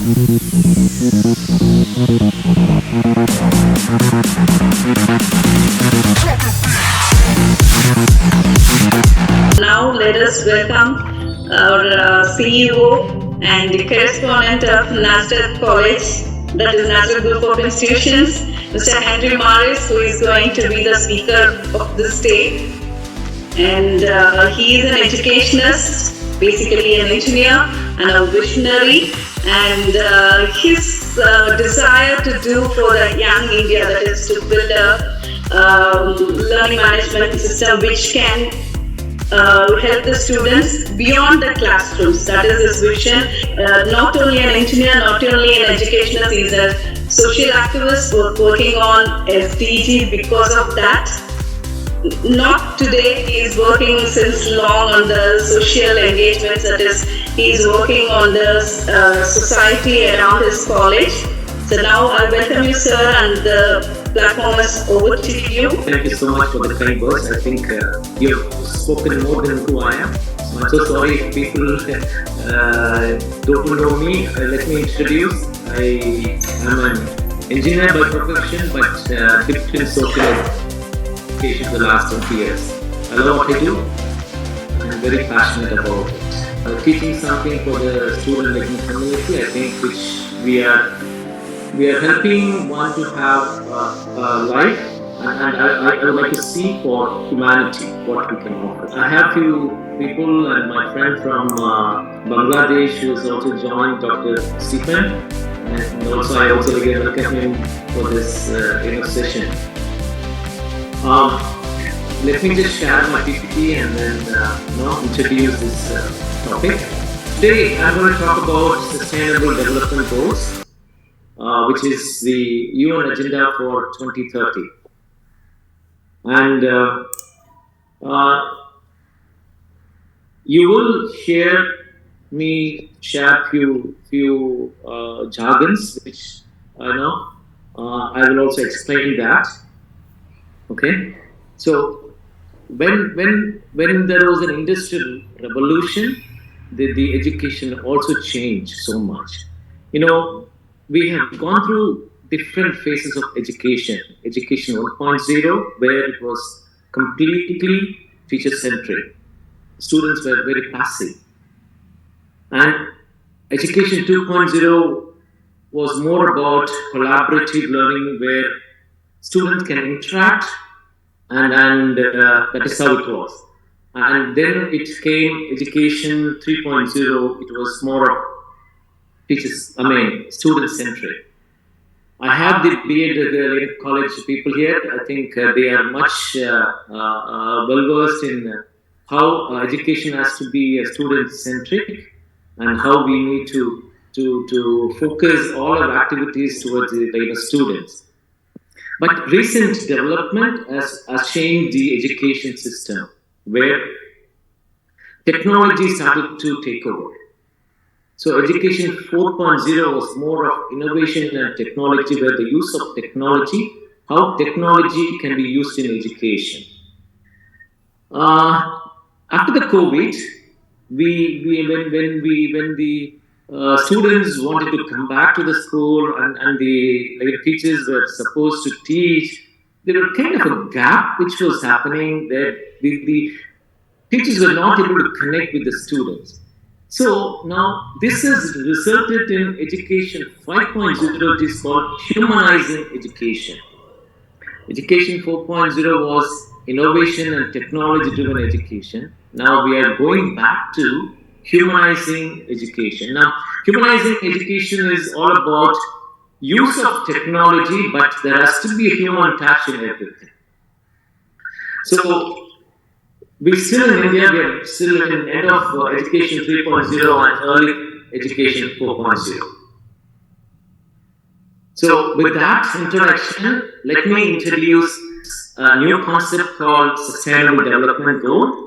Now let us welcome our CEO and the correspondent of Nazareth College, that is Nazareth Group of Institutions, Mr. Henry Morris, who is going to be the speaker of this day. And he is an educationist, basically an engineer and a visionary, and his desire to do for the young India, that is to build a learning management system which can help the students beyond the classrooms. That is his vision. Not only an engineer, not only an educationist, he's a social activist working on SDG. Because of that, not today, he is working since long on the social engagements, that is, he is working on the society around his college. So now I welcome you, sir, and the platform is over to you. Thank you so much for the kind words. I think you've spoken more than who I am. So I'm so sorry if people don't know me. Let me introduce. I am an engineer by profession, but dipped in social education for the last 20 years. I love what I do. I'm very passionate about it. Teaching something for the student learning community, I think, which we are helping one to have a life, and I would like to see for humanity what we can offer. I have few people and my friend from Bangladesh who has also joined, Dr. Stephen, and also I also again welcome him for this session. Let me just share my PPT and then introduce this topic. Today I'm going to talk about Sustainable Development Goals, which is the UN agenda for 2030. And you will share few jargons, which I know. I will also explain that. Okay. So when there was an industrial revolution, the education also changed so much. We have gone through different phases of education. Education 1.0, where it was completely teacher-centric. Students were very passive. And Education 2.0 was more about collaborative learning, where students can interact, and that is how it was. And then it came Education 3.0. It was more of student-centric. I have the B.Ed college people here. I think they are much well-versed in how education has to be student-centric and how we need to focus all our activities towards the students. But recent development has changed the education system, where technology started to take over. So Education 4.0 was more of innovation and technology, where the use of technology, how technology can be used in education. After the COVID, when the students wanted to come back to the school and the teachers were supposed to teach, there was kind of a gap which was happening, that the teachers were not able to connect with the students. So now this has resulted in Education 5.0, which is called humanizing education. Education 4.0 was innovation and technology-driven education. Now we are going back to humanizing education. Now, humanizing education is all about use of technology, but there has to be a human touch in everything. So we still in India, we are still in the end of Education 3.0 and early Education 4.0. So with that introduction, let me introduce a new concept called Sustainable Development Goal,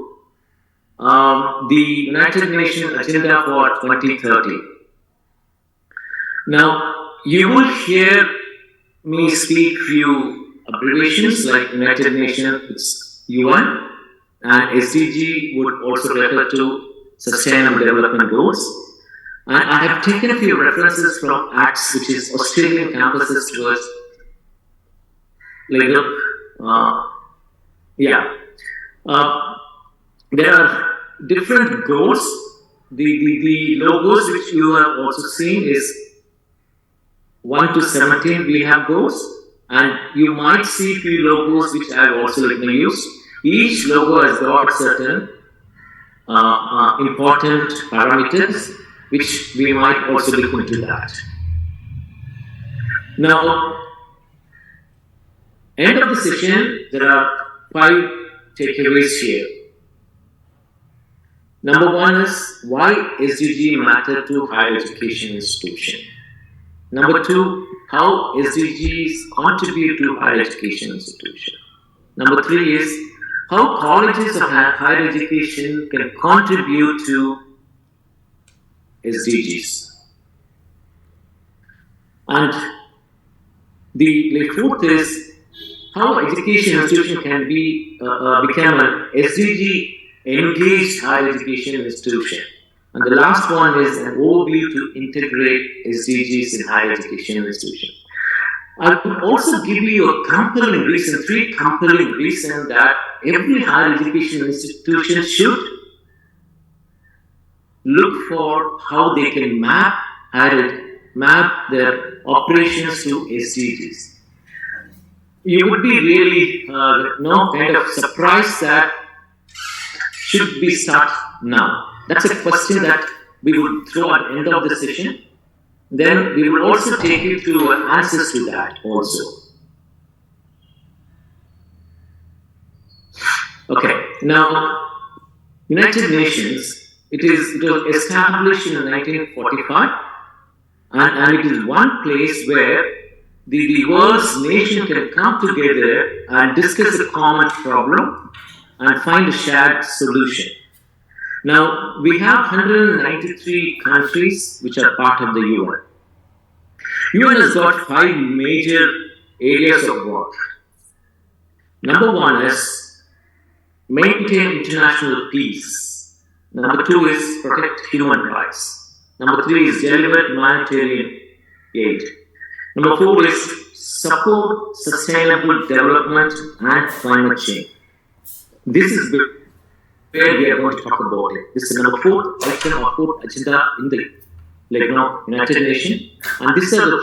the United Nations Agenda for 2030. Now, you will hear me speak few abbreviations like United Nations, it's UN, and SDG would also refer to Sustainable Development Goals. And I have taken a few references from ACTS, which is Australian Campuses Towards Legal. There are different goals. The logos which you have also seen is 1 to 17. We have goals, and you might see few logos which I have also used. Each logo has got certain important parameters which we might also look into that. Now, end of the session, there are 5 takeaways here. Number 1 is why SDG matter to higher education institution. Number 2, how SDGs contribute to higher education institution. Number 3 is how colleges of higher education can contribute to SDGs. And the fourth is how education institution can become an SDG engaged higher education institution. And the last one is an overview to integrate SDGs in higher education institution. I would also give you a compelling reason, 3 compelling reasons that every higher education institution should look for how they can map their operations to SDGs. You would be really kind of surprised that should we start now? That's a question that we will throw at the end of the session. Then we will also take you to answers to that also. Okay, now United Nations, it was established in 1945, and it is one place where the world's nation can come together and discuss a common problem and find a shared solution. Now, we have 193 countries which are part of the UN. UN has got 5 major areas of work. Number 1 is maintain international peace. Number 2 is protect human rights. Number 3 is deliver humanitarian aid. Number 4 is support sustainable development and climate change. This is where we are going to talk about it. This is number 4 item or 4th agenda in the United Nations, and these are the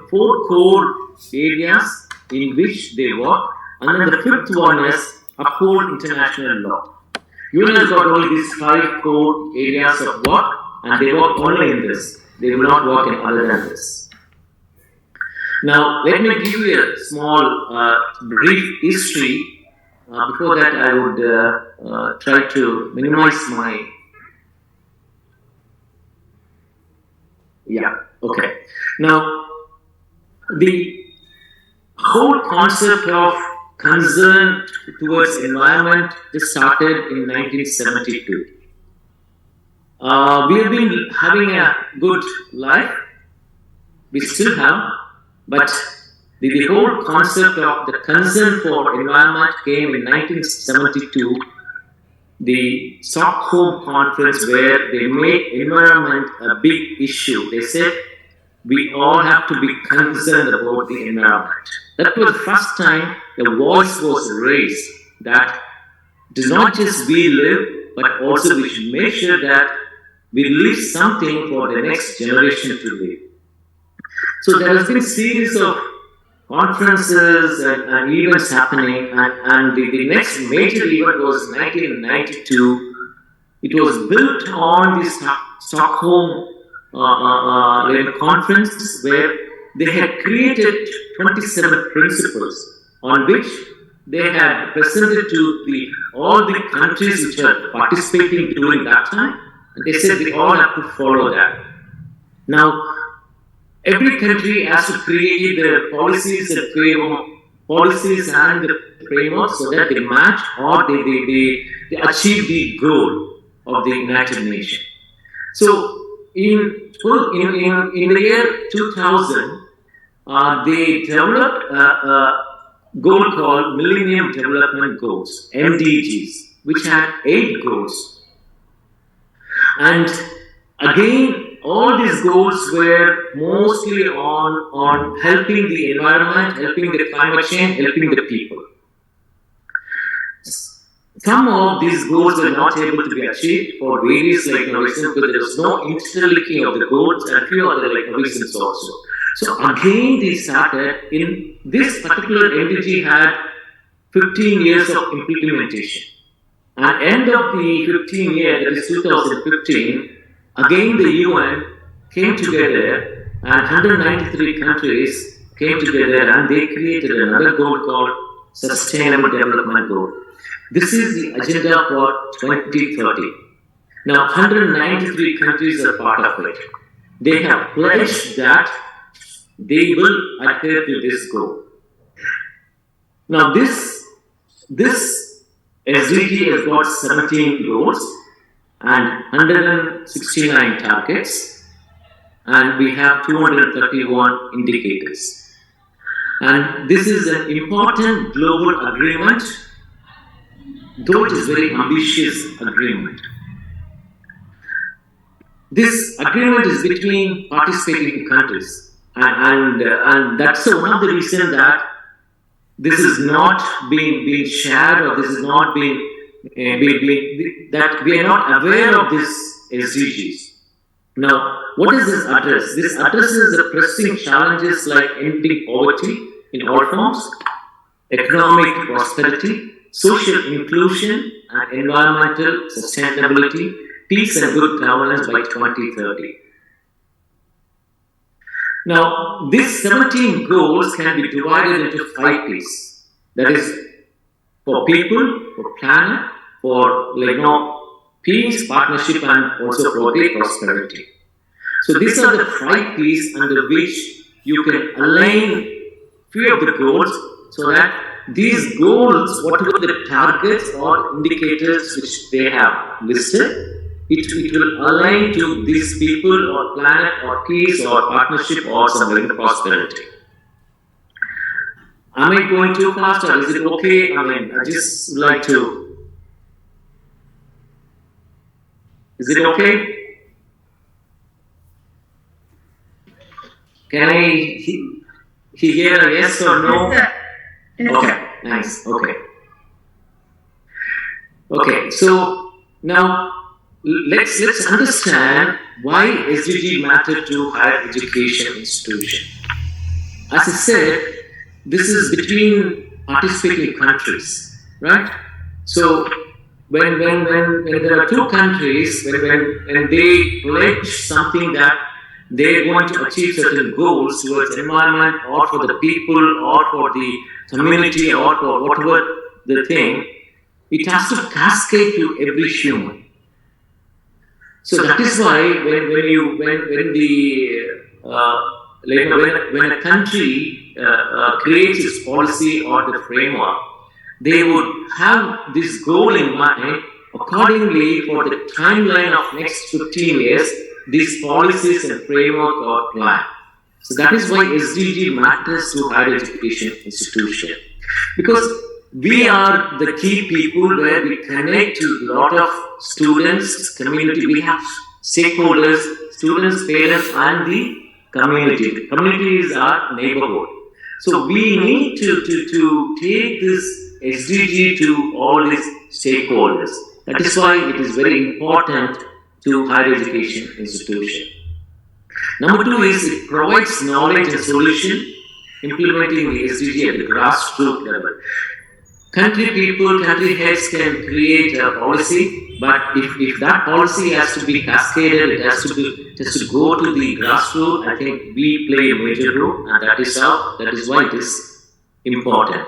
4 core areas in which they work, and then the 5th one is uphold international law. UN has got only these 5 core areas of work, and they work only in this. They will not work in other than this. Now, let me give you a small brief history. Before that, I would try to minimize my... Okay. Now, the whole concept of concern towards environment just started in 1972. We have been having a good life. We still have, but the whole concept of the concern for environment came in 1972, the Stockholm conference, where they made environment a big issue. They said we all have to be concerned about the environment. That was the first time the voice was raised that it is not just we live, but also we should make sure that we leave something for the next generation to live. So there has been a series of conferences and events happening, and the next major event was 1992. It was built on the Stockholm conference, where they had created 27 principles on which they had presented to all the countries which are participating during that time, and they said we all have to follow that. Now, every country has to create their policies and the framework so that they match or they achieve the goal of the United Nations. So in the year 2000, they developed a goal called Millennium Development Goals, MDGs, which had 8 goals. And again, all these goals were mostly on helping the environment, helping the climate change, helping the people. Some of these goals were not able to be achieved for various reasons, because there was no interlinking of the goals and few other reasons also. So again, they started in this particular MDG had 15 years of implementation. And end of the 15 year, that is 2015, again the UN came together and 193 countries came together and they created another goal called Sustainable Development Goal. This is the agenda for 2030. Now 193 countries are part of it. They have pledged that they will adhere to this goal. Now this SDG has got 17 goals and 169 targets, and we have 231 indicators. And this is an important global agreement, though it is a very ambitious agreement. This agreement is between participating countries, and that's one of the reasons that this is not being shared, or this is not being that we are not aware of this SDGs. Now, what does this address? This addresses the pressing challenges like ending poverty in all forms, economic prosperity, social inclusion, and environmental sustainability, peace and good governance by 2030. Now, these 17 goals can be divided into 5 P's. That is, for people, for planet, for peace, partnership, and also for the prosperity. So these are the 5 P's under which you can align few of the goals, so that these goals, whatever the targets or indicators which they have listed, it will align to these people or planet or peace or partnership or some prosperity. Am I going too fast, or is it okay? I just like to. Is it okay? Can I hear a yes or no? Okay, nice. Okay, so now let's understand why SDG matter to higher education institution. As I said, this is between participating countries, right? So when there are two countries, when they pledge something that they're going to achieve certain goals towards environment, or for the people, or for the community, or for whatever the thing, it has to cascade to every human. So that is why when a country creates its policy or the framework, they would have this goal in mind. Accordingly, for the timeline of next 15 years, these policies and framework are planned. So that is why SDG matters to higher education institution, because we are the key people where we connect to a lot of students, community. We have stakeholders, students, parents, and the community. Community is our neighborhood. So we need to take this SDG to all these stakeholders. That is why it is very important to higher education institution. Number 2 is it provides knowledge and solution, implementing the SDG at the grassroots level. Country people, country heads can create a policy, but if that policy has to be cascaded, it has to go to the grassroots. I think we play a major role, and that is why it is important.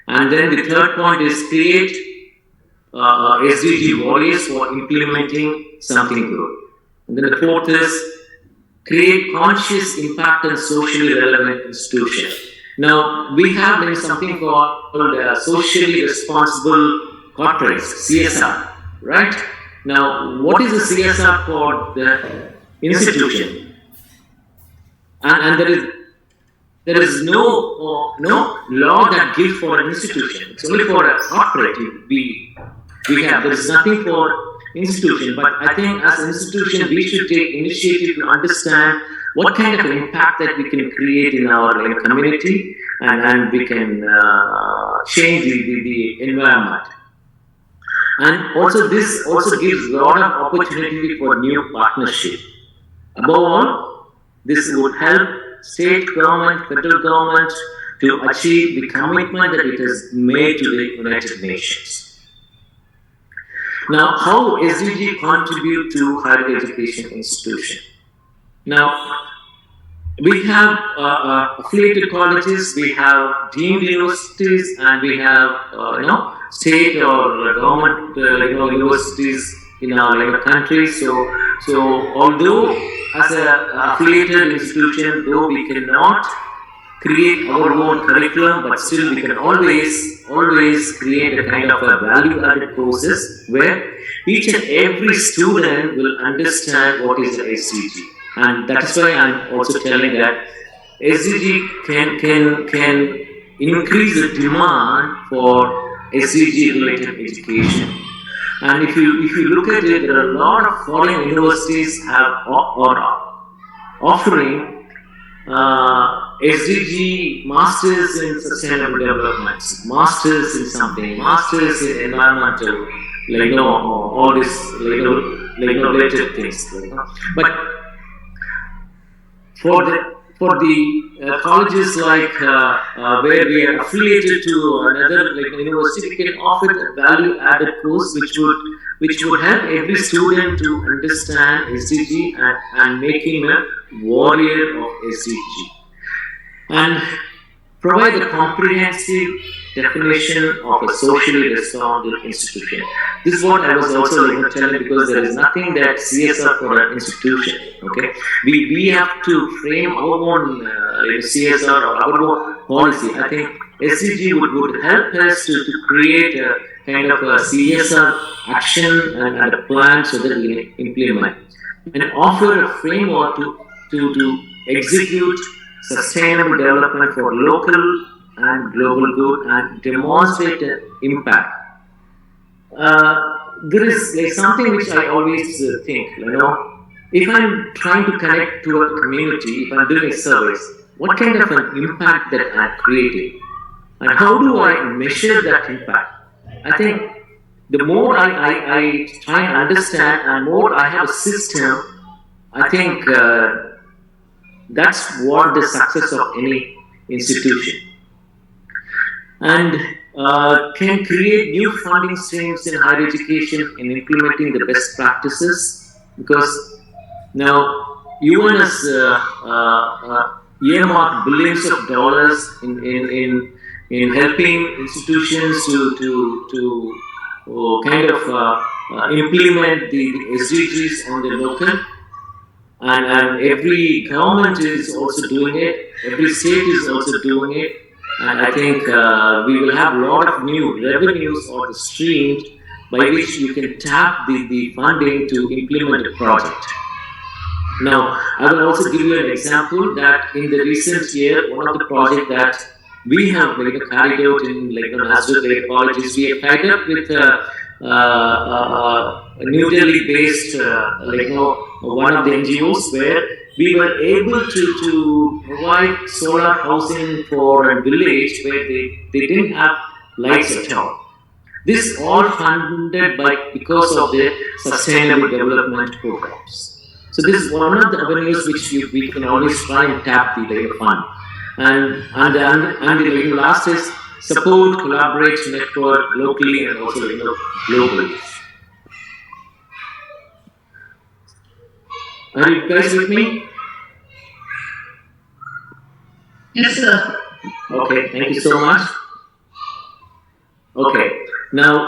And then the third point is create SDG warriors for implementing something good. And then the fourth is create conscious impact and socially relevant institution. Now, we have something called socially responsible corporates, CSR, right? Now, what is the CSR for the institution? And there is no law that gives for an institution. It's only for a corporate. We have. There is nothing for institution, but I think as an institution, we should take initiative to understand what kind of impact that we can create in our community, and we can change the environment. And also, this also gives a lot of opportunity for new partnership. Above all, this would help state government, federal government to achieve the commitment that it has made to the United Nations. Now, how SDG contribute to higher education institution? Now, we have affiliated colleges, we have deemed universities, and we have state or government universities in our country. So although as an affiliated institution, though we cannot create our own curriculum, but still we can always create a kind of a value-added process where each and every student will understand what is the SDG. And that is why I'm also telling that SDG can increase the demand for SDG related education. And if you look at it, there are a lot of foreign universities have offering SDG masters in sustainable development, masters in something, masters in environmental, all this related things. But for the colleges where we are affiliated to another university, we can offer a value-added course which would help every student to understand SDG and make him a warrior of SDG, and provide a comprehensive definition of a socially responsible institution. This is what I was also telling, because there is nothing that CSR for an institution. Okay, we have to frame our own CSR or our own policy. I think SDG would help us to create a kind of a CSR action and a plan so that we implement and offer a framework to execute sustainable development for local and global good and demonstrate an impact. There is something which I always think, if I'm trying to connect to a community, if I'm doing a service, what kind of an impact that I'm creating, and how do I measure that impact? I think the more I try and understand, and more I have a system, I think that's what the success of any institution. And can create new funding streams in higher education in implementing the best practices, because now UN has earmarked billions of dollars in helping institutions to kind of implement the SDGs on the local. And every government is also doing it, every state is also doing it, and I think we will have a lot of new revenues or the streams by which you can tap the funding to implement a project. Now, I will also give you an example that in the recent year, one of the projects that we have carried out in Nazareth B.Ed colleges, we have tied up with a New Delhi-based one of the NGOs, where we were able to provide solar housing for a village where they didn't have lights at all. This all funded because of the sustainable development programs. So this is one of the avenues which we can always try and tap the fund. And the last is support, collaborate, network locally and also globally. Are you guys with me? Yes, sir. Okay, thank you so much. Okay, now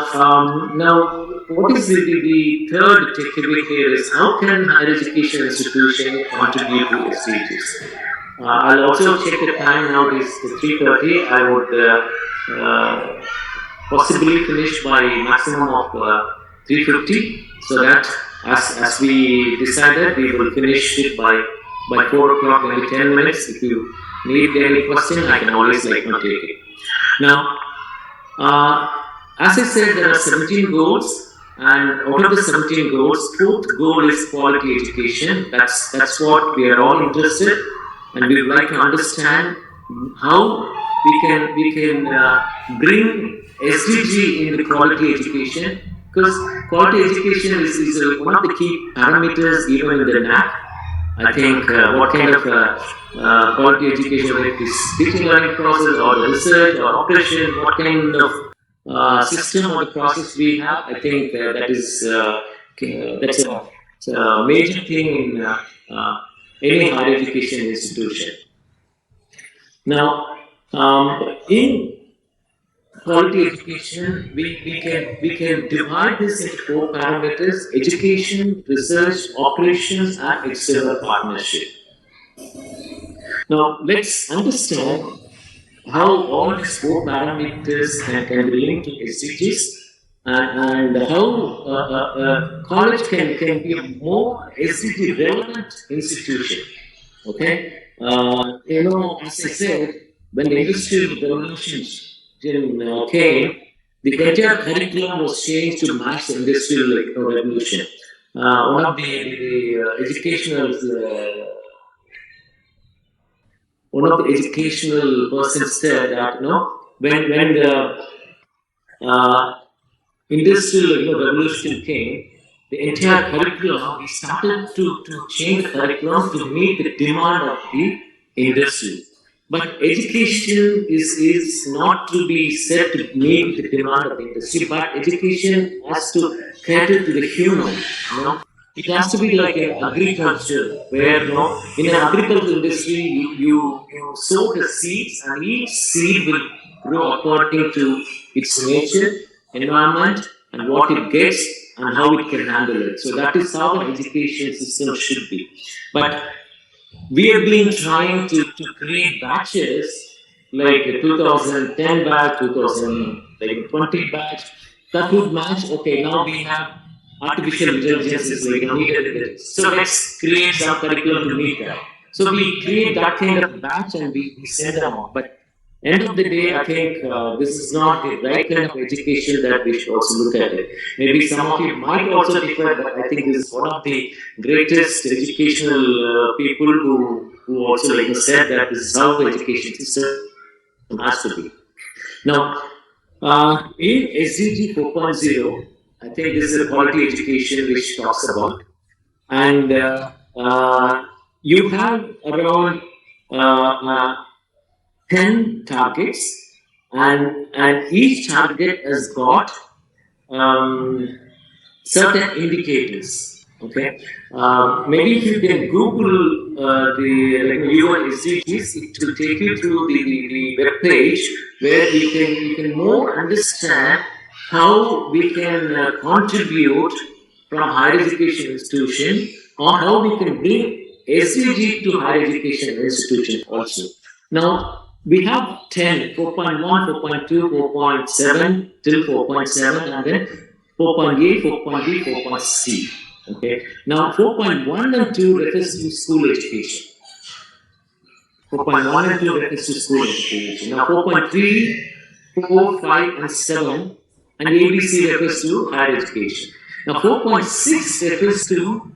what is the third takeaway here is how can higher education institution contribute to SDGs? I'll also check the time now. It is 3:30. I would possibly finish by maximum of 3:50, so that as we decided, we will finish it by 4 o'clock, maybe 10 minutes. If you need any question, I can always take it. Now, as I said, there are 17 goals, And out of the 17 goals, fourth goal is quality education. That's what we are all interested, and we would like to understand how we can bring SDG in the quality education, because quality education is one of the key parameters even in the NAC. I think what kind of quality education, whether it is teaching learning process or the research or operation, what kind of system or the process we have, I think that's a major thing in any higher education institution. Now, in quality education, we can divide this into four parameters: education, research, operations, and external partnership. Now, let's understand how all these four parameters can be linked to SDGs, and how college can be a more SDG relevant institution. Okay, as I said, when the industrial revolution came, the entire curriculum was changed to match the industrial revolution. One of the educational one of the educational persons said that when the industrial revolution came, the entire curriculum, we started to change the curriculum to meet the demand of the industry. But education is not to be said to meet the demand of the industry, but education has to cater to the human. It has to be like an agriculture where in an agricultural industry you sow the seeds, and each seed will grow according to its nature, environment, and what it gets and how it can handle it. So that is how an education system should be. But we have been trying to create batches like 2010 batch, 2020 batch that would match. Okay, now we have artificial intelligence is needed. So let's create some curriculum to meet that. So we create that kind of batch and we send them out. But end of the day, I think this is not the right kind of education that we should also look at it. Maybe some of you might also differ, but I think this is one of the greatest educational people who also said that this is how the education system has to be. Now, in SDG 4.0, I think this is a quality education which talks about, and you have around 10 targets, and each target has got certain indicators. Okay, maybe if you can Google the UN SDGs, it will take you through the web page where you can more understand how we can contribute from higher education institution, or how we can bring SDG to higher education institution also. Now, we have 10, 4.1, 4.2, 4.7 till 4.7, and then 4.8, 4.B, 4.C. Okay. Now, 4.1 and 2 refers to school education. 4.1 and 2 refers to school education. Now, 4.3, 4, 5, and 7, and ABC refers to higher education. Now, 4.6 refers to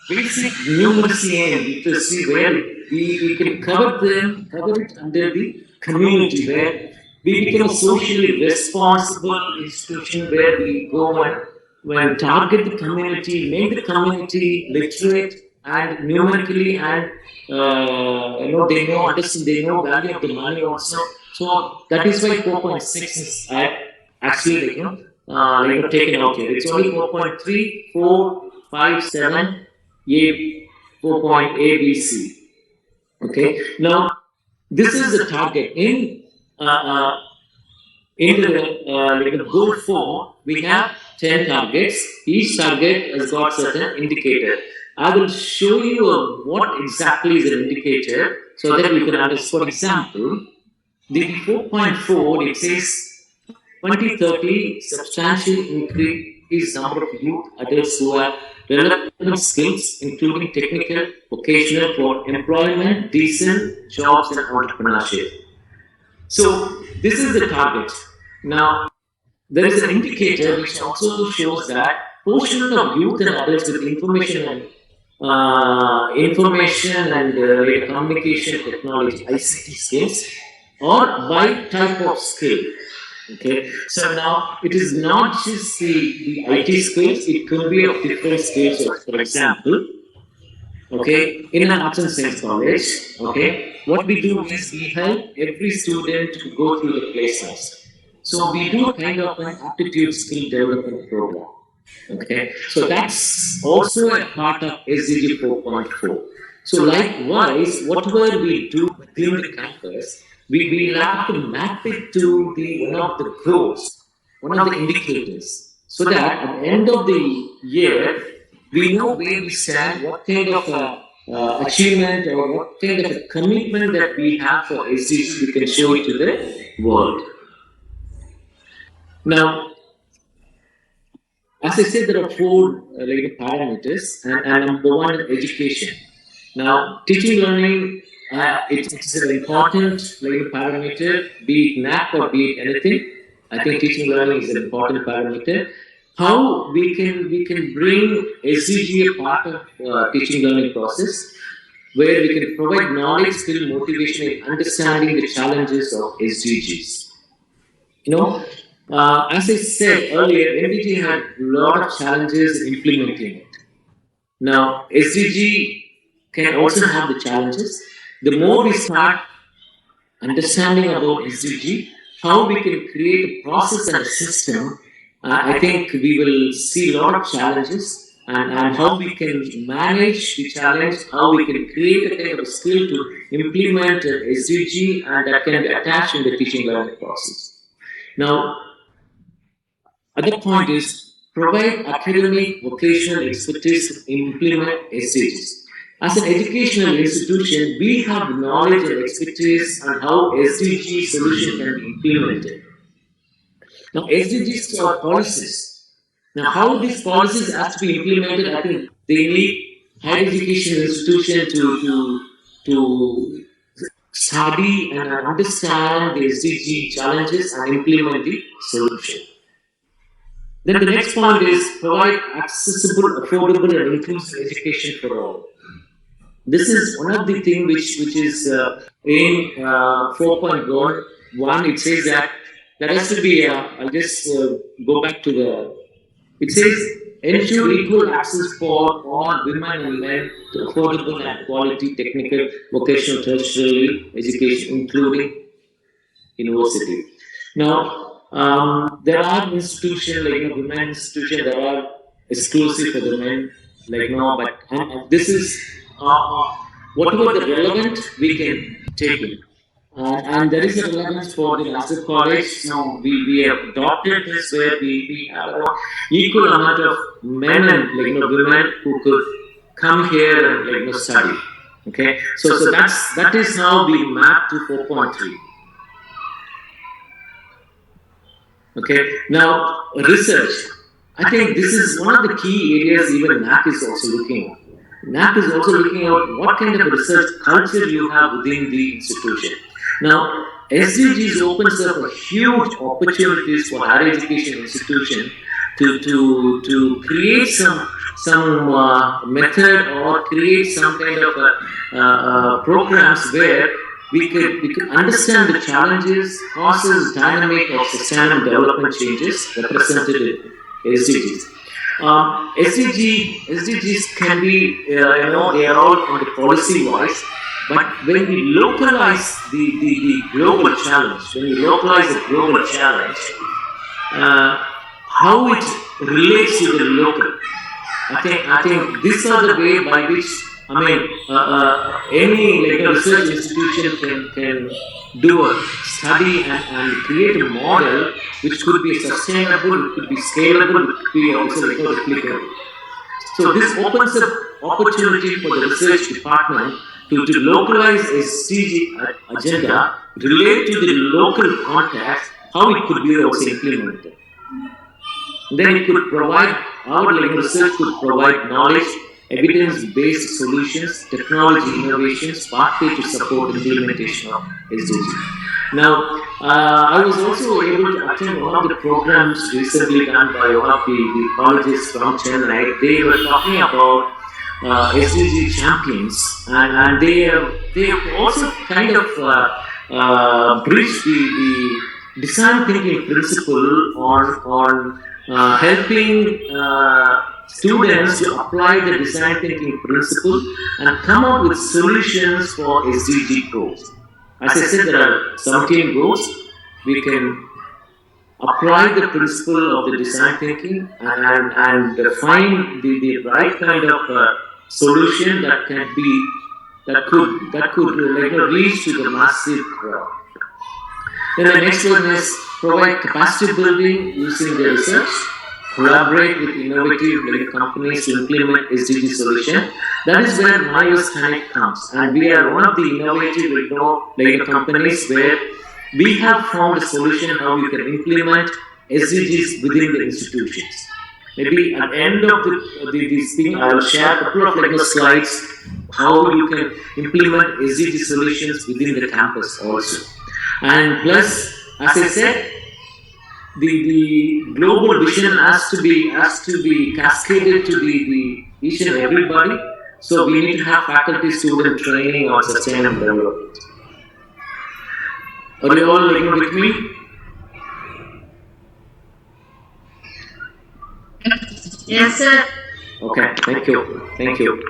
basic numeracy and literacy, where we can cover it under the community, where we become a socially responsible institution, where we go and target the community, make the community literate and numerically, and they know value of the money also. So that is why 4.6 is actually taken out here. It's only 4.3, 4, 5, 7, 4.A, B, C. Okay. Now, this is the target in the goal 4. We have 10 targets. Each target has got certain indicator. I will show you what exactly is an indicator so that we can understand. For example, the 4.4, it says 2030 substantial increase number of youth adults who have relevant skills, including technical, vocational, for employment, decent jobs, and entrepreneurship. So this is the target. Now, there is an indicator which also shows that portion of youth and adults with information and communication technology (ICT) skills, or by type of skill. Okay, so now it is not just the IT skills; it could be of different skills. For example, okay, in an arts and science college, okay, what we do is we help every student to go through the placements. So we do kind of an aptitude skill development program. Okay, so that's also a part of SDG 4.4. So likewise, whatever we do within the campus, we have to map it to the one of the goals, one of the indicators, so that at the end of the year, we know where we stand, what kind of achievement or what kind of a commitment that we have for SDGs, we can show it to the world. Now, as I said, there are four parameters, and number one is education. Now, teaching learning, it's an important parameter, be it NAP or be it anything. I think teaching learning is an important parameter. How we can bring SDG a part of teaching learning process, where we can provide knowledge, skill, motivation, and understanding the challenges of SDGs. As I said earlier, MDG had a lot of challenges in implementing it. Now, SDG can also have the challenges. The more we start understanding about SDG, how we can create a process and a system, I think we will see a lot of challenges, and how we can manage the challenge, how we can create a kind of a skill to implement SDG, and that can be attached in the teaching learning process. Now, other point is provide academic vocational expertise to implement SDGs. As an educational institution, we have knowledge and expertise on how SDG solution can be implemented. Now, SDGs are policies. Now, how these policies have to be implemented, I think they need higher education institution to study and understand the SDG challenges and implement the solution. Then the next point is provide accessible, affordable, and inclusive education for all. This is one of the things which is in 4.1. It says that there has to be, I'll just go back to it says ensure equal access for all women and men to affordable and quality technical, vocational, tertiary education, including university. Now, there are institutions like women institutions that are exclusive for the men, but this is whatever the relevant we can take it. And there is a relevance for the Nazareth College. So we have adopted this where we have an equal amount of men and women who could come here and study. Okay, so that is how we map to 4.3. Okay, now research. I think this is one of the key areas even NAC is also looking at. NAC is also looking at what kind of research culture you have within the institution. Now, SDGs opens up a huge opportunities for higher education institution to create some method or create some kind of programs where we could understand the challenges, causes, dynamic of sustainable development changes represented in SDGs. SDGs can be, they are all on the policy wise, but when we localize the global challenge, how it relates to the local, I think these are the way by which any research institution can do a study and create a model which could be sustainable, it could be scalable, it could be also replicable. So this opens up opportunity for the research department to localize SDG agenda, relate to the local context, how it could be also implemented. Then it could provide, our research could provide knowledge, evidence-based solutions, technology innovations, pathway to support implementation of SDG. Now, I was also able to attend one of the programs recently done by one of the colleges from Chennai. They were talking about SDG champions, and they have also kind of bridged the design thinking principle on helping students to apply the design thinking principle and come up with solutions for SDG goals. As I said, there are 17 goals. We can apply the principle of the design thinking and find the right kind of solution that could reach to the massive crowd. Then the next one is provide capacity building using the research, collaborate with innovative companies to implement SDG solution. That is where MyOS Connect comes, and we are one of the innovative companies where we have found a solution how we can implement SDGs within the institutions. Maybe at the end of this thing, I will share a couple of slides how you can implement SDG solutions within the campus also. And plus, as I said, the global vision has to be cascaded to the each and everybody. So we need to have faculty student training on sustainable development. Are you all with me? Yes, sir. Okay, thank you. Thank you.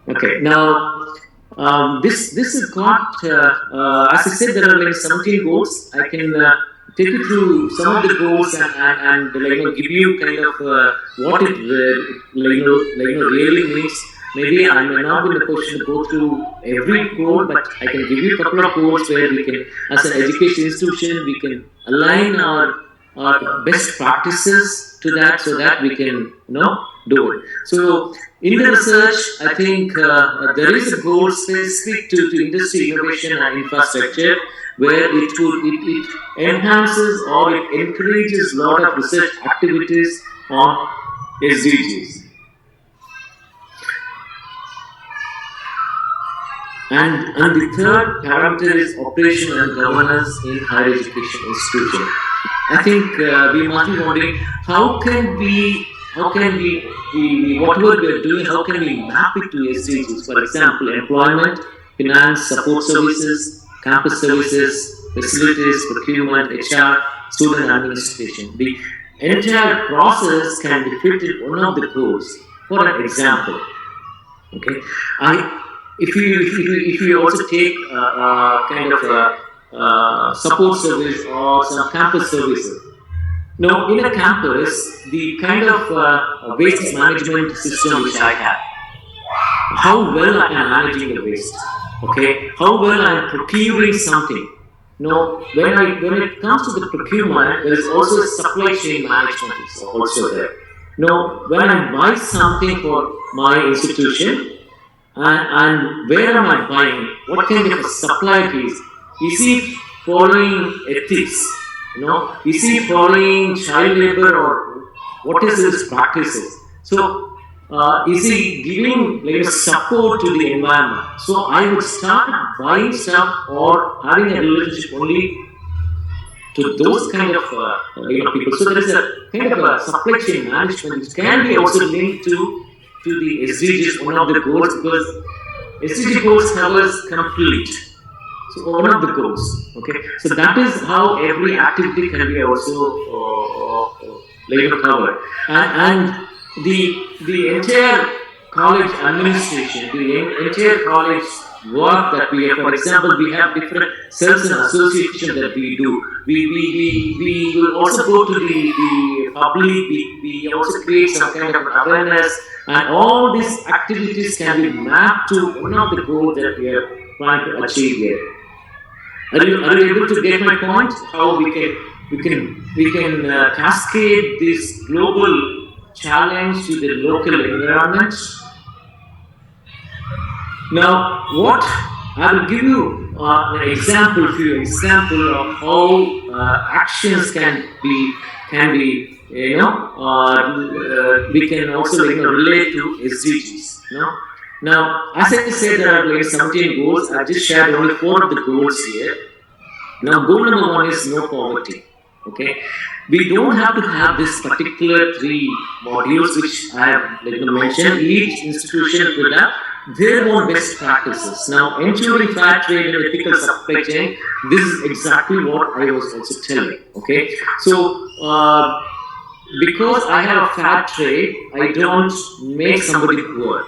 Okay, now this has got, as I said, there are 17 goals. I can take you through some of the goals and give you kind of what it really means. Maybe I'm not in a position to go through every goal, but I can give you a couple of goals where we can, as an education institution, we can align our best practices to that, so that we can do it. So in the research, I think there is a goal specific to industry innovation and infrastructure, where it enhances or it encourages a lot of research activities on SDGs. And the third parameter is operation and governance in higher education institution. I think we must be wondering how can we whatever we are doing, how can we map it to SDGs? For example, employment, finance, support services, campus services, facilities, procurement, HR, student administration. The entire process can be fit in one of the goals. For an example, okay, if you also take kind of a support service or some campus services. Now, in a campus, the kind of waste management system which I have, how well I am managing the waste, okay, how well I am procuring something. Now, when it comes to the procurement, there is also a supply chain management is also there. Now, when I buy something for my institution, and where am I buying? What kind of a supplier is? Is he following ethics? Is he following child labor, or what is his practices? So, is he giving support to the environment? So I would start buying stuff or having a relationship only to those kind of people. So there is a kind of a supply chain management which can be also linked to the SDGs, one of the goals, because SDG goals covers complete. So one of the goals, okay. So that is how every activity can be also covered, and the entire college administration, the entire college work that we have. For example, we have different cells and associations that we do. We will also go to the public. We also create some kind of awareness, and all these activities can be mapped to one of the goals that we are trying to achieve here. Are you able to get my point? How we can cascade this global challenge to the local environment? Now, what I will give you an example, few example of how actions can be we can also relate to SDGs. Now, as I said, there are like 17 goals. I've just shared only 4 of the goals here. Now, goal number 1 is no poverty. Okay, we don't have to have this particular 3 modules which I have mentioned. Each institution could have their own best practices. Now, ensuring fair trade and ethical supply chain, this is exactly what I was also telling. Okay, so because I have a fair trade, I don't make somebody poor.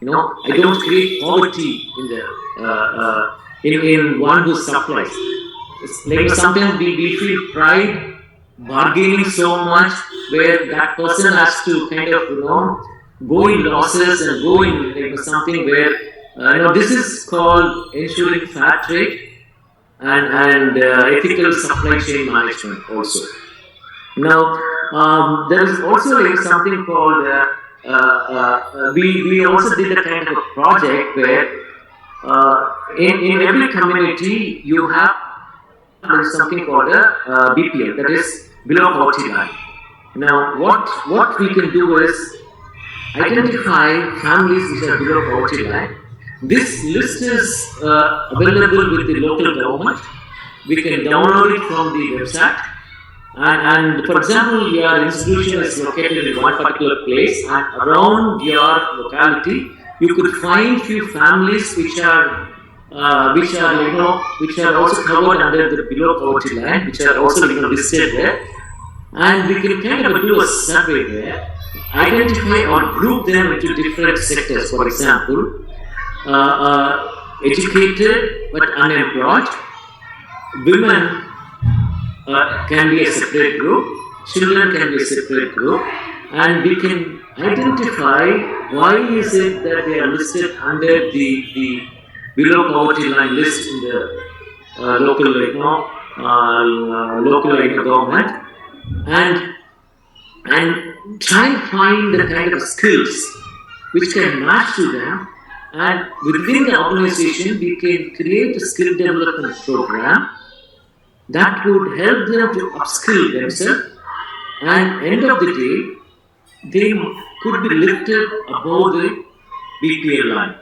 I don't create poverty in the in one who supplies. It's like sometimes we feel pride bargaining so much where that person has to kind of go in losses and go in something where this is called ensuring fair trade and ethical supply chain management also. Now, there is also something called we also did a kind of a project where in every community you have something called a BPL, that is below poverty line. Now, what we can do is identify families which are below poverty line. This list is available with the local government. We can download it from the website. And for example, your institution is located in one particular place, and around your locality, you could find few families which are also covered under the below poverty line, which are also listed there. And we can kind of do a survey there, identify or group them into different sectors. For example, educated but unemployed, women can be a separate group, children can be a separate group, and we can identify why is it that they are listed under the below poverty line list in the local government, and try and find the kind of skills which can match to them, and within the organization we can create a skill development program that would help them to upskill themselves, and end of the day, they could be lifted above the BPL line.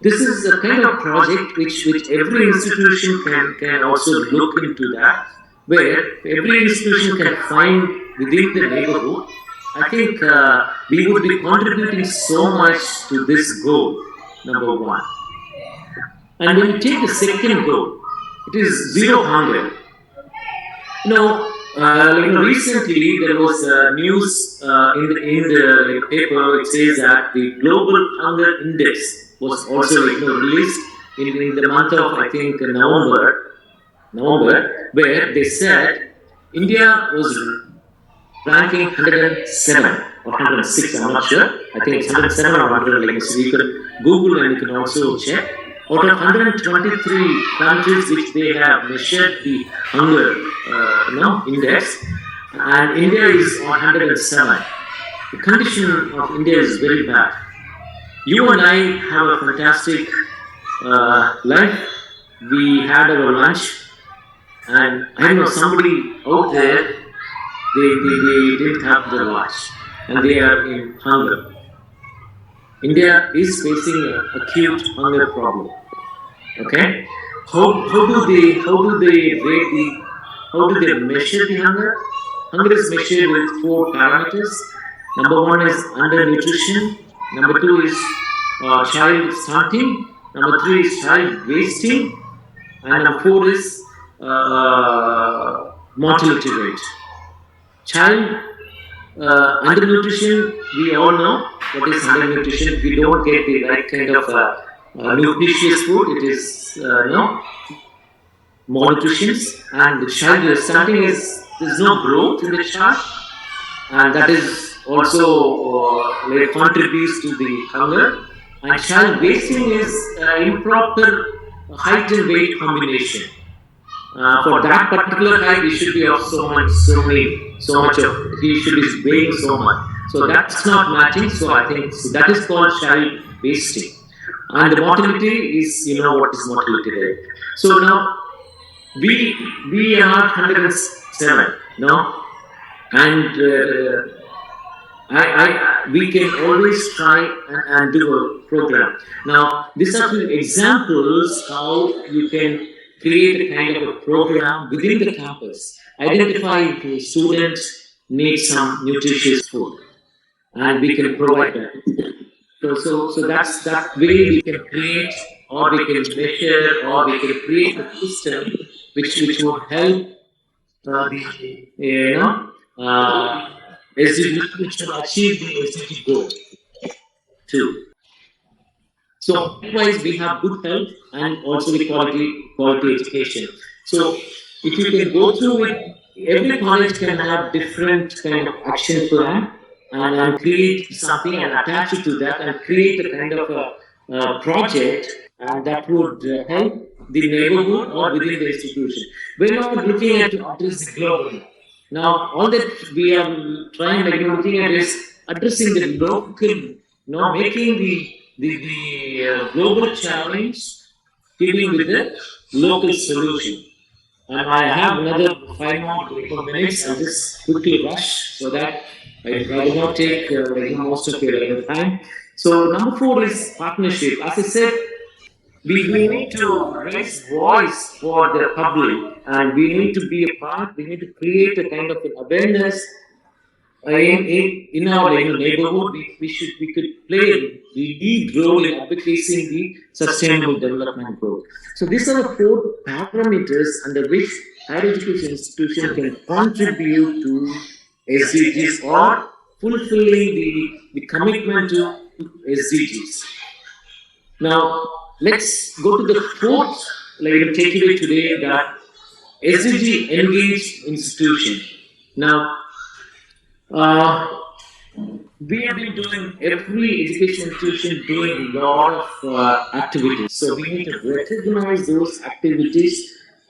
This is a kind of project which every institution can also look into that, where every institution can find within the neighborhood. I think we would be contributing so much to this goal, number 1. And when you take the second goal, it is zero hunger. Recently there was news in the paper. It says that the global hunger index was also released in the month of, I think, November, where they said India was ranking 107 or 106. I'm not sure. I think it's 107 or 100. So you can Google and you can also check. Out of 123 countries which they have measured the hunger index, and India is on 107. The condition of India is very bad. You and I have a fantastic life. We had our lunch, and I know somebody out there, they didn't have their lunch, and they are in hunger. India is facing an acute hunger problem. Okay, how do they measure the hunger? Hunger is measured with 4 parameters. Number 1 is undernutrition. Number 2 is child stunting. Number 3 is child wasting, and number 4 is mortality rate. Child undernutrition, we all know what is undernutrition. If we don't get the right kind of nutritious food, it is malnutrition. And the child stunting is there's no growth in the child, and that is also contributes to the hunger. And child wasting is improper height and weight combination. For that particular height, he should be of so much of he should be weighing so much. So that's not matching. So I think that is called child wasting. And the mortality is, what is mortality rate. So now we are 107, and we can always try and do a program. Now, these are few examples how you can create a kind of a program within the campus. Identify if a student needs some nutritious food, and we can provide that. So that's that way we can create, or we can measure, or we can create a system which would help the SDG, which will achieve the SDG goal too. So likewise, we have good health and also the quality education. So if you can go through with, every college can have different kind of action plan and create something and attach it to that and create a kind of a project, and that would help the neighborhood or within the institution. We're not looking at to address the global. Now, all that we are trying, like, looking at is addressing the local, making the global challenge, dealing with the local solution. And I have another 5 more minutes. I'll just quickly rush so that I do not take most of your time. So number 4 is partnership. As I said, we need to raise voice for the public, and we need to be a part. We need to create a kind of an awareness in our neighborhood. We could play a lead role in advocating the sustainable development goal. So these are the 4 parameters under which higher education institution can contribute to SDGs or fulfilling the commitment to SDGs. Now, let's go to the 4th takeaway today, that SDG engaged institution. Now, we have been doing, every education institution doing a lot of activities. So we need to recognize those activities,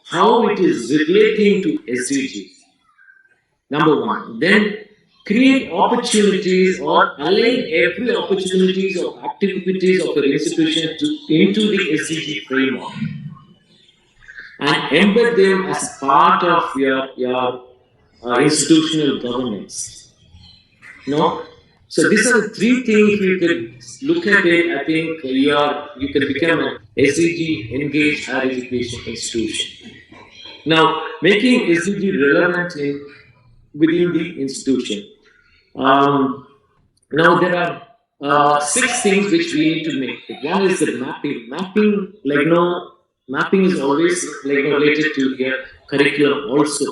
how it is relating to SDGs. Number 1. Then create opportunities or align every opportunities of activities of your institution into the SDG framework, and embed them as part of your institutional governance. So these are the 3 things. If you could look at it, I think you can become an SDG engaged higher education institution. Now, making SDG relevant within the institution. Now there are 6 things which we need to make. One is the mapping. Mapping is always related to your curriculum also,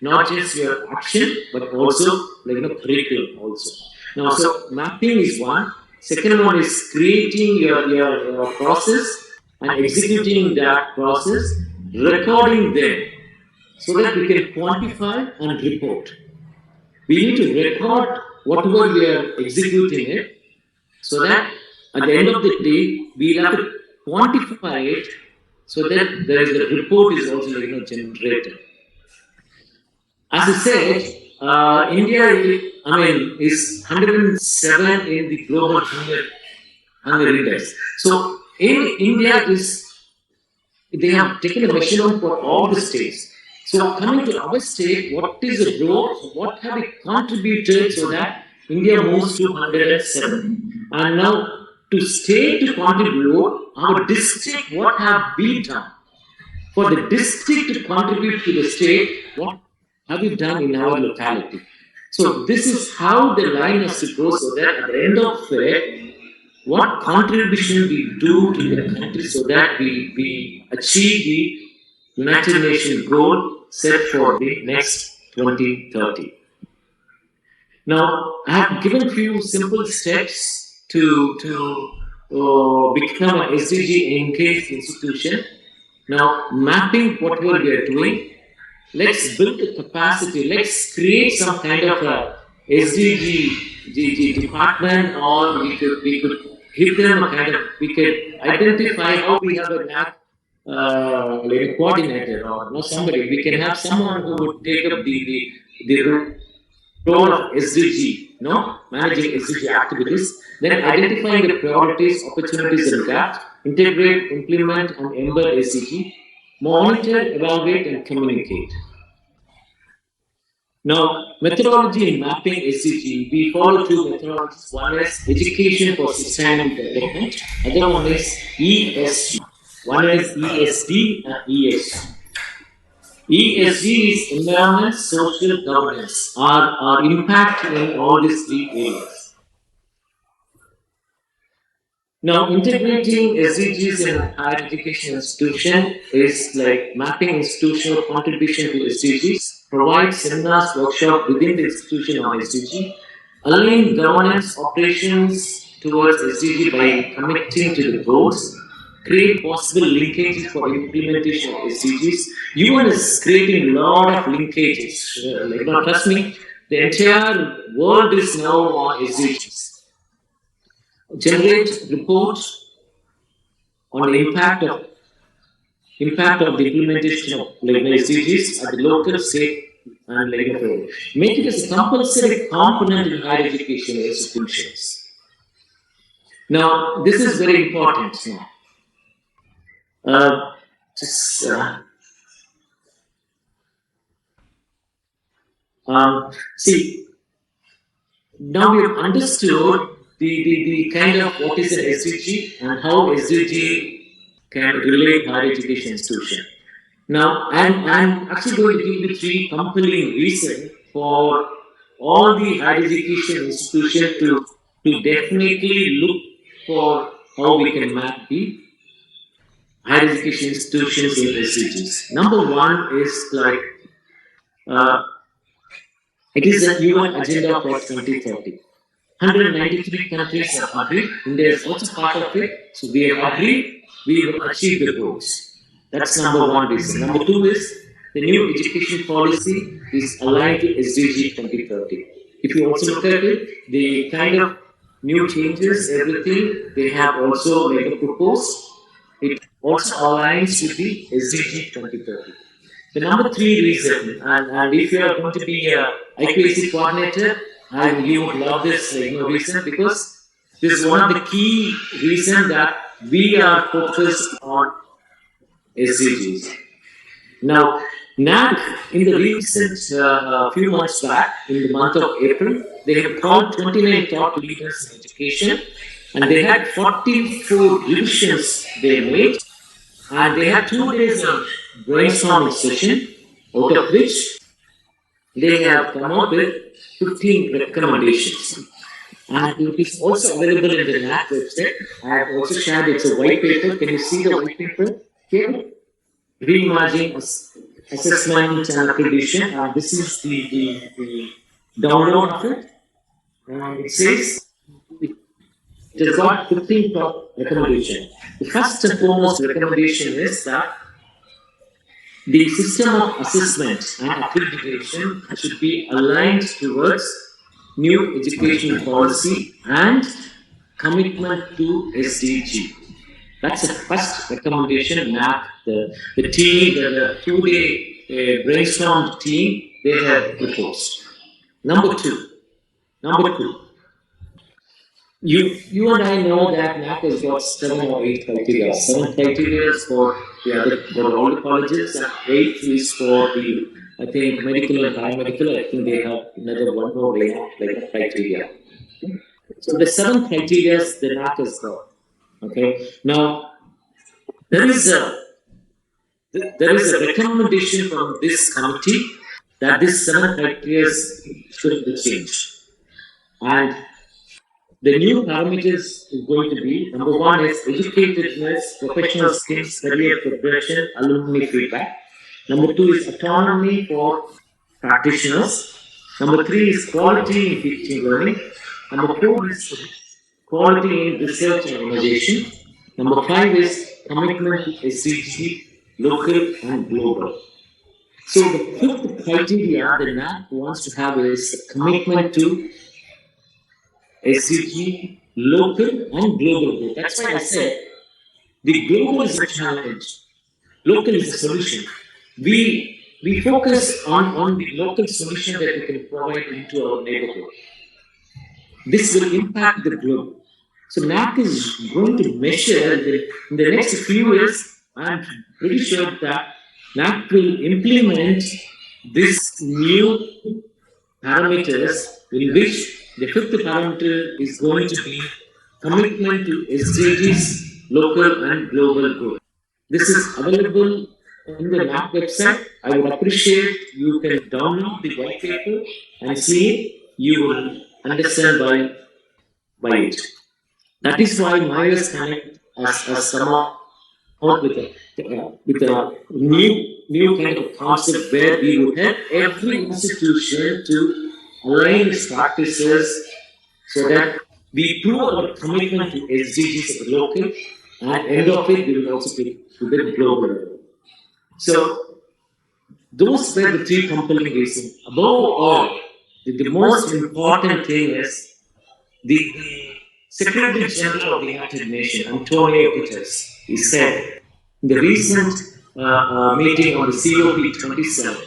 not just your action, but also curriculum also. Now, so mapping is one. Second one is creating your process and executing that process, recording them so that we can quantify and report. We need to record whatever we are executing it, so that at the end of the day, we have to quantify it, so that there is a report is also generated. As I said, India, is 107 in the global hunger index. So in India they have taken a measurement for all the states. So coming to our state, what is the growth? What have we contributed so that India moves to 107? And now to state to contribute, our district, what have we done? For the district to contribute to the state, what have we done in our locality? So this is how the line has to go, so that at the end of it, what contribution we do to the country, so that we achieve the United Nations goal set for the next 2030. Now, I have given a few simple steps to become an SDG engaged institution. Now, mapping whatever we are doing, let's build a capacity, let's create some kind of a SDG department, or we could give them a kind of, we could identify how we have a NAC coordinator or somebody. We can have someone who would take up the role of SDG, managing SDG activities, then identifying the priorities, opportunities and gaps, integrate, implement and embed SDG, monitor, evaluate and communicate. Now, methodology in mapping SDG, we follow two methodologies. One is Education for Sustainable Development, other one is ESG. One is ESD and ESG. ESG is environment, social governance, our impact in all these three areas. Now, integrating SDGs in higher education institution is like mapping institutional contribution to SDGs, provide seminars, workshop within the institution on SDG, align governance operations towards SDG by committing to the goals, create possible linkages for implementation of SDGs. UN is creating a lot of linkages. Trust me, the entire world is now on SDGs. Generate reports on the impact of the implementation of SDGs at the local, state, and level. Make it as a compulsory component in higher education institutions. Now, this is very important now. Just, see, now we have understood the kind of what is an SDG and how SDG can relate higher education institution. Now, I'm actually going to give you three compelling reasons for all the higher education institutions to definitely look for how we can map the higher education institutions in SDGs. Number one is like it is a UN agenda for 2030. 193 countries have agreed. India is also part of it. So we have agreed we will achieve the goals. That's number one reason. Number two is the new education policy is aligned to SDG 2030. If you also look at it, the kind of new changes, everything they have also proposed, it also aligns with the SDG 2030. The number three reason, and if you are going to be a IQAC coordinator, and you would love this reason, because this is one of the key reasons that we are focused on SDGs. Now, NAC in the recent few months back, in the month of April, they have called 29 top leaders in education, and they had 44 revisions they made, and they had 2 days of brainstorming session, out of which they have come up with 15 recommendations. And it is also available in the NAC website. I have also shared it's a white paper. Can you see the white paper here? Reimagining assessment and accreditation. This is the download of it. And it says it has got 15 top recommendations. The first and foremost recommendation is that the system of assessment and accreditation should be aligned towards new education policy and commitment to SDG. That's the first recommendation. NAC, the team, the 2-day brainstorm team, they have proposed. Number two, you and I know that NAC has got 7 or 8 criteria. 7 criteria for all the colleges, and 8 is for the, I think, medical and paramedical. I think they have another 1 more criteria. So the 7 criteria the NAC has got. Okay. Now there is a recommendation from this committee that this 7 criteria should be changed, and the new parameters is going to be, number one is educatedness, professional skills, career progression, alumni feedback. Number two is autonomy for practitioners. Number three is quality in teaching learning. Number four is quality in research and innovation. Number five is commitment to SDG, local and global. So the fifth criteria the NAC wants to have is commitment to SDG, local and global. That's why I said the global is a challenge, local is a solution. We focus on the local solution that we can provide into our neighborhood. This will impact the globe. So NAC is going to measure in the next few years. I'm pretty sure that NAC will implement this new parameters, in which the fifth parameter is going to be commitment to SDGs, local and global good. This is available in the MAP website. I would appreciate you can download the white paper and see it. You will understand by it. That is why Myers Connect has come out with a new kind of concept where we would help every institution to align its practices so that we prove our commitment to SDGs at the local, and end of it we will also be to the global level. So those were the three compelling reasons. Above all, the most important thing is the Secretary General of the United Nations, Antonio Guterres, he said in the recent meeting on the COP27,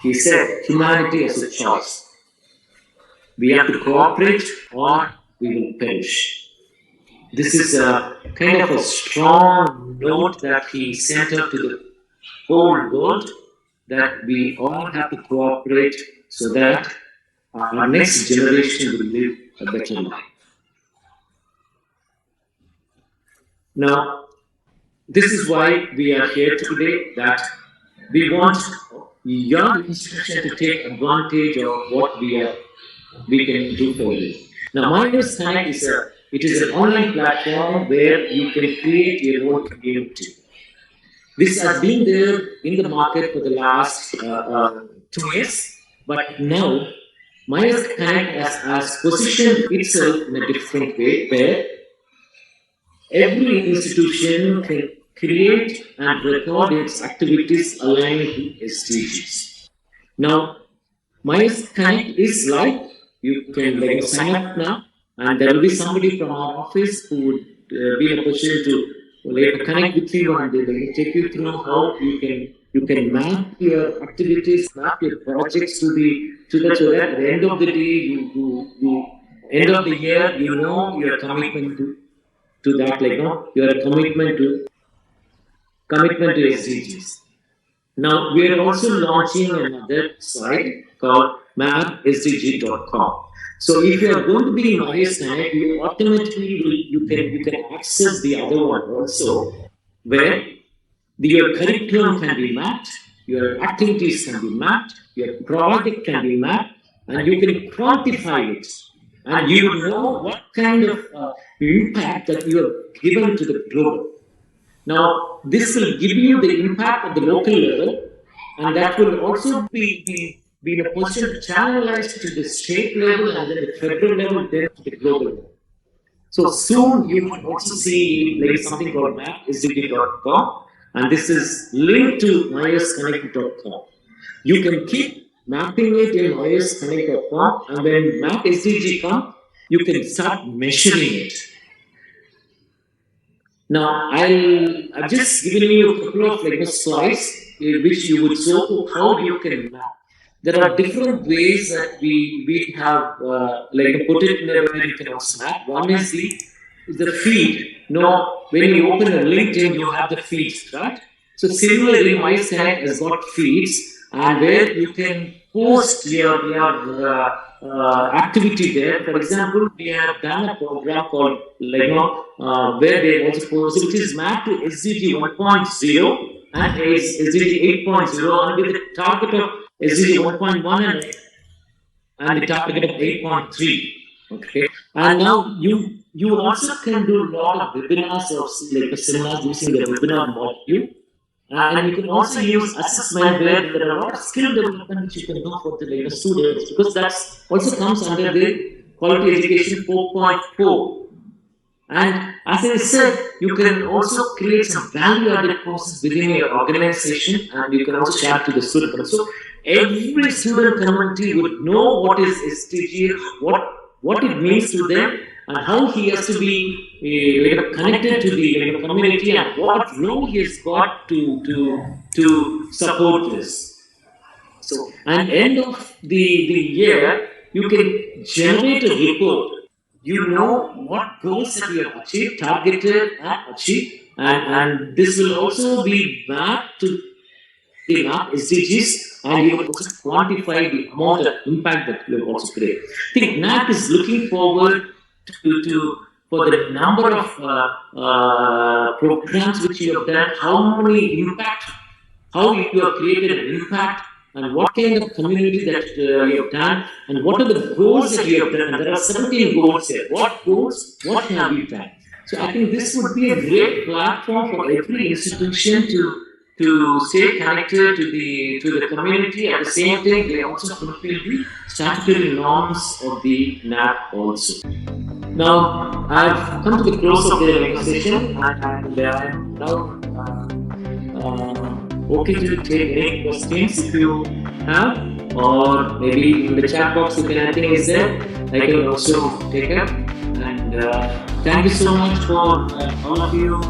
he said humanity has a choice. We have to cooperate or we will perish. This is a kind of a strong note that he sent out to the whole world, that we all have to cooperate so that our next generation will live a better life. Now, this is why we are here today, that we want your institution to take advantage of what we can do for you. Now, Myers Connect is an online platform where you can create your own community. This has been there in the market for the last 2 years, but now Myers Connect has positioned itself in a different way, where every institution can create and record its activities aligned to SDGs. Now, Myers Connect is live. You can sign up now, and there will be somebody from our office who would be in a position to connect with you and take you through how you can map your activities, map your projects to that, so that at the end of the day, you end of the year, you know your commitment to that, your commitment to SDGs. Now, we are also launching another site called mapsdg.com. So, if you are going to be in Myers Connect, you automatically you can access the other one also, where your curriculum can be mapped, your activities can be mapped, your project can be mapped, and you can quantify it, and you will know what kind of impact that you have given to the global. Now, this will give you the impact at the local level, and that will also be in a position to channelize to the state level and then the federal level, then to the global level. So soon you will also see something called mapsdg.com, and this is linked to myersconnect.com. You can keep mapping it in myersconnect.com, and when mapsdg comes, you can start measuring it. Now, I've just given you a couple of slides which you would show how you can map. There are different ways that we have put it in where you can also map. One is the feed. When you open a LinkedIn, you have the feeds, right? So similarly, Myers Connect has got feeds, and where you can post your activity there. For example, we have done a program called where they also post, which is mapped to SDG 1.0 and SDG 8.0, and with the target of SDG 1.1 and the target of 8.3. Okay, and now you also can do a lot of webinars or seminars using the webinar module. And you can also use assessment where there are a lot of skill development which you can do for the students, because that also comes under the quality education 4.4. And as I said, you can also create some value-added courses within your organization, and you can also share to the students. So every student community would know what is SDG, what it means to them, and how he has to be connected to the community, and what role he has got to support this. So, at the end of the year, you can generate a report. You know what goals that you have achieved, targeted and achieved, and this will also be back to the map SDGs, and you will also quantify the amount of impact that you have also created. I think NAC is looking forward to for the number of programs which you have done, how many impact, how you have created an impact, and what kind of community that you have done, and what are the goals that you have done. And there are 17 goals here. What goals? What have you done? So I think this would be a great platform for every institution to stay connected to the community. At the same time, they also fulfill the statutory norms of the NAP also. Now, I've come to the close of the conversation, and I'm now okay to take any questions if you have, or maybe in the chat box if anything is there, I can also take it. And thank you so much for all of you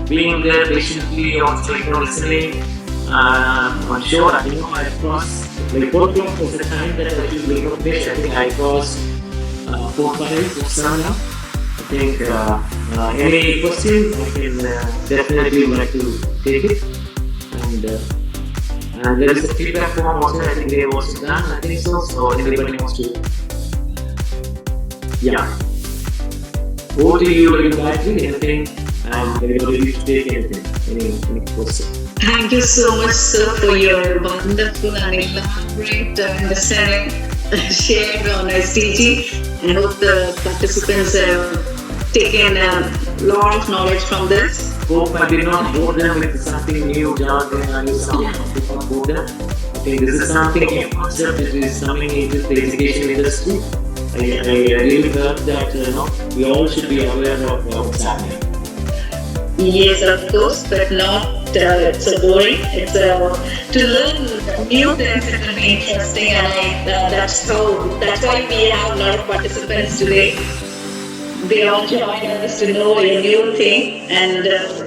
being there patiently, also listening. I'm sure I crossed like 4 o'clock was the time that I should wake up. I think I crossed 4, 5, 6, 7 now. I think any question I can definitely like to take it. And there is a feedback form also. I think they have also done. I think so. So anybody wants to, yeah. Over to you, Gayatri. Anything, and we are ready to take anything. Any question? Thank you so much, sir, for your wonderful and elaborate understanding shared on SDG. I hope the participants have taken a lot of knowledge from this. Hope I did not bore them with something new, jargon, and something to bore them. I think this is something new concept which is coming into the education industry. I really felt that we all should be aware of what's happening. Yes, of course, but not so boring. It's to learn new things. It will be interesting, and that's why we have a lot of participants today. They all join us to know a new thing, and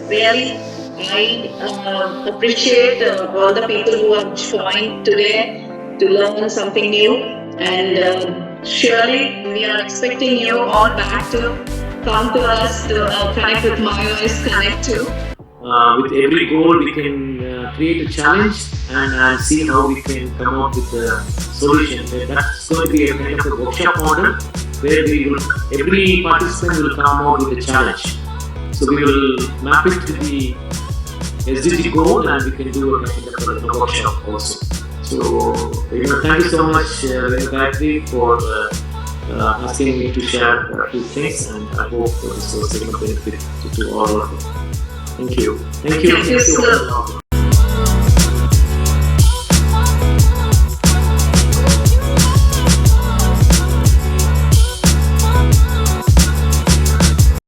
really, I appreciate all the people who have joined today to learn something new. And surely, we are expecting you all back to come to us to connect with MyOS Connect too. With every goal, we can create a challenge and see how we can come up with a solution. That's going to be a kind of a workshop model where every participant will come out with a challenge. So we will map it to the SDG goal, and we can do a kind of a workshop also. So thank you so much, Gayatri, for asking me to share a few things, and I hope this was a benefit to all of you. Thank you. Thank you so